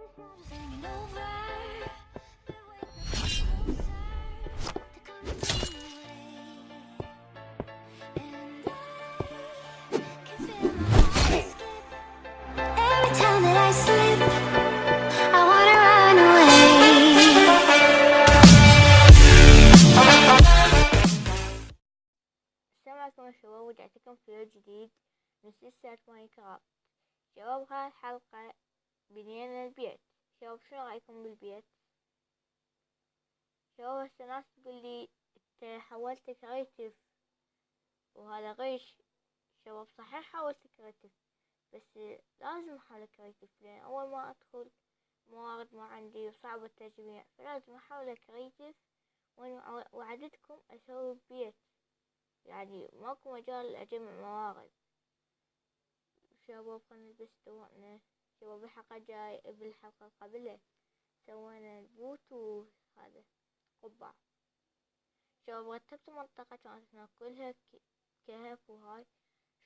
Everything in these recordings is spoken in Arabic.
السلام عليكم يا شباب، ورجعت لكم في فيديو جديد من سلسلة ماين كرافت. شباب، هاي الحلقة بنينا البيت. شباب، شنو رأيكم بالبيت؟ شباب، هسه ناس تقول لي انت حولت كريتيف وهذا غش. شباب، صحيح حولت كريتيف، بس لازم احول كريتيف لان اول ما ادخل موارد ما عندي وصعب التجميع، فلازم احول كريتيف. وعدتكم اسوي بيت، يعني ماكو مجال اجمع موارد. شباب، خلنا نلبس دوقنا. شباب، بالحلقة اللي قبلها سوينا البوت وهذا قبعة. شباب، رتبت منطقة كانت هناك كلها كهف وهاي.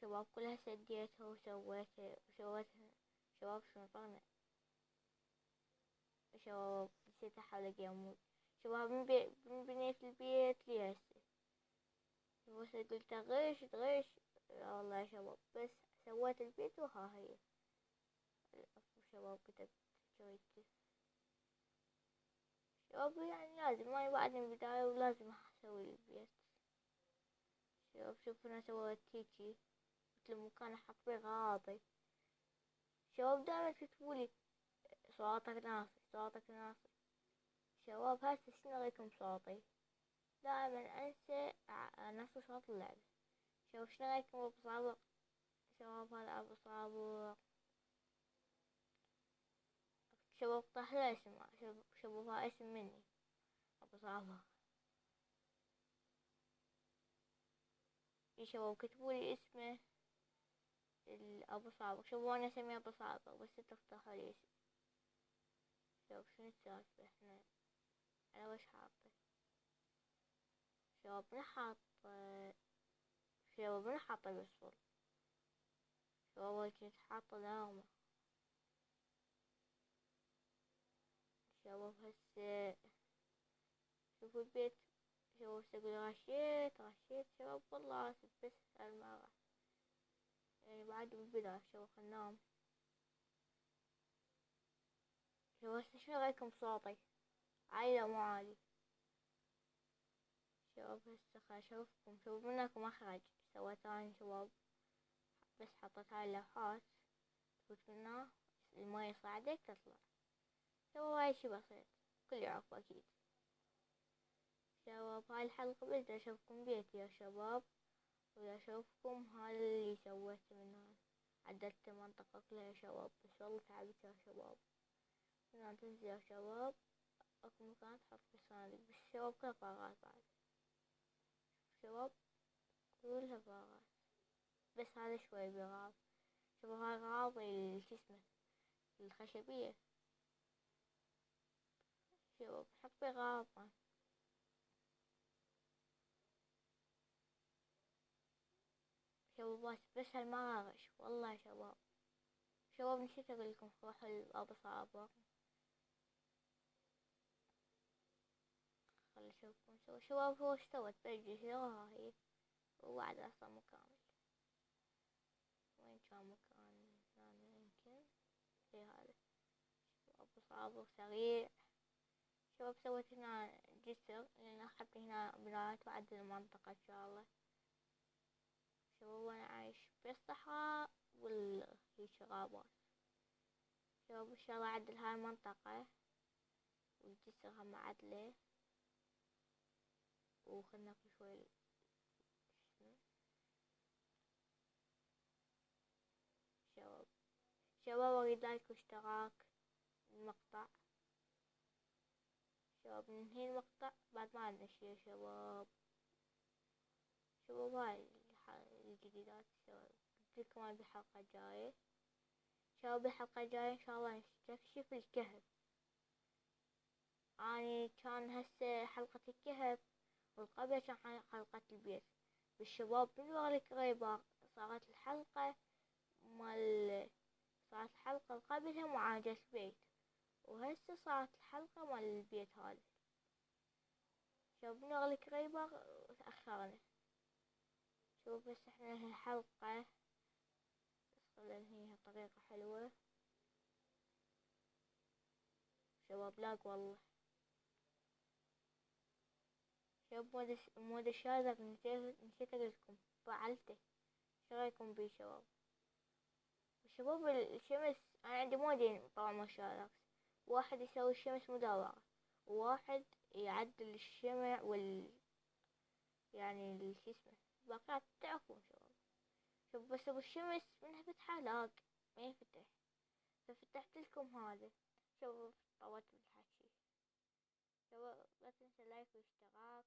شباب، كلها سديتها وسويتها. شباب، شنو طلعنا؟ شباب، نسيت احاول الاقي عمود. شباب، من بنيت البيت لي هسه. بس قلت غش لا والله يا شباب، بس سويت البيت وها هي. شباب، كتبت كريتيف. شباب، يعني لازم ما بعد من البداية ولازم اسوي البيت. شباب، شوفوا انا سويت هيجي مثل مكان احط فيه غراضي. شباب، دائما تكتبولي صوتك ناصي صوتك ناصي. شباب، هسه شنو رايكم صوتي؟ دائما انسى نفس صوت اللعبة. شباب، شنو رايكم ابو صابر؟ شباب، هذا ابو صابر. شباب، طاح له اسم. شباب، ها اسم مني ابو صابر. في شباب كتبولي اسمه ابو صابر. شباب، انا اسميه ابو صابر بس تفتحوا لي اسم. شباب، شنو السالفة؟ احنا على وش حاطه؟ شباب، من حاطه بيصفر. شباب، كنت حاطه ناغمة. شباب، هسه شوفوا البيت. شباب، تقول غشيت. شباب، والله اسف، بس ما راح يعني بعد بالبداية. شباب، خلنا ننام. شباب، هسه شنو رايكم بصوتي؟ عالي لو مو عالي؟ شباب، هسه خل اشوفكم. شباب، منكم مخرج سويت اني. شباب، بس حطيت هاي اللوحات تفوت منها الماي يصعدك تطلع. شباب، هاي شي بسيط كل يعرف اكيد. شباب، هاي الحلقة بس اشوفكم بيتي يا شباب، ولا اشوفكم هذا اللي سويته من هاي. عدلت المنطقة كلها يا شباب، بس والله تعبت يا شباب. لا تنسى يا شباب، اكو مكان تحط فيه صناديق، بس شباب كلها فراغات بعد. شباب، كلها فراغات، بس هذا شوي بغاض. شباب، هاي غراض شو اسمه الخشبية. شباب، حط فيه غراض. شباب، بس هالمرة غش والله يا شباب. شباب، نسيت اقول لكم روحوا لأبو صابر. خلي اشوفكم شباب هو ايش سوت بالجزيرة هاي وبعد اصلا مو كامل. وين كان مكان ثاني يمكن زي هذا. ابو صابر سريع. شباب، سويت هنا جسر لان اخذت هنا بنايات وعدل المنطقة ان شاء الله. شباب، وانا عايش بالصحراء هيج غابات. شباب، ان شاء الله اعدل هاي المنطقة والجسر هم عدله. وخلنا ناكل شوي. شباب، اريد لايك واشتراك المقطع. شباب، ننهي المقطع بعد ما عندنا شي يا شباب. هاي الجديدات. شباب، قلتلكم هاي بالحلقة الجاية. شباب، بالحلقة الجاية ان شاء الله نستكشف الكهف. اني كان هسه حلقة الكهف والقبل كان حلقة البيت. بالشباب من ورا الكريبر صارت الحلقة مال صارت الحلقة اللي قبلها معالجة البيت. وهسه صارت الحلقة مال البيت هذا. شوف نغلق كريبر تأخرنا. شوف بس احنا هالحلقة لان هي طريقة حلوة شباب. لاق والله شباب مود الشاذر نسيت اقولكم فعلته. شو رايكم بيه شباب؟ شباب الشمس انا عندي مودين طبعا ما شاذر. واحد يسوي الشمس مدورة، وواحد يعدل الشمع يعني شو اسمه باقيات تعرفون شباب. شوف بس ابو الشمس منها فتحة لاق ما ينفتح، ففتحت لكم هذا. شوف طولت بالحكي. شباب لا تنسى لايك واشتراك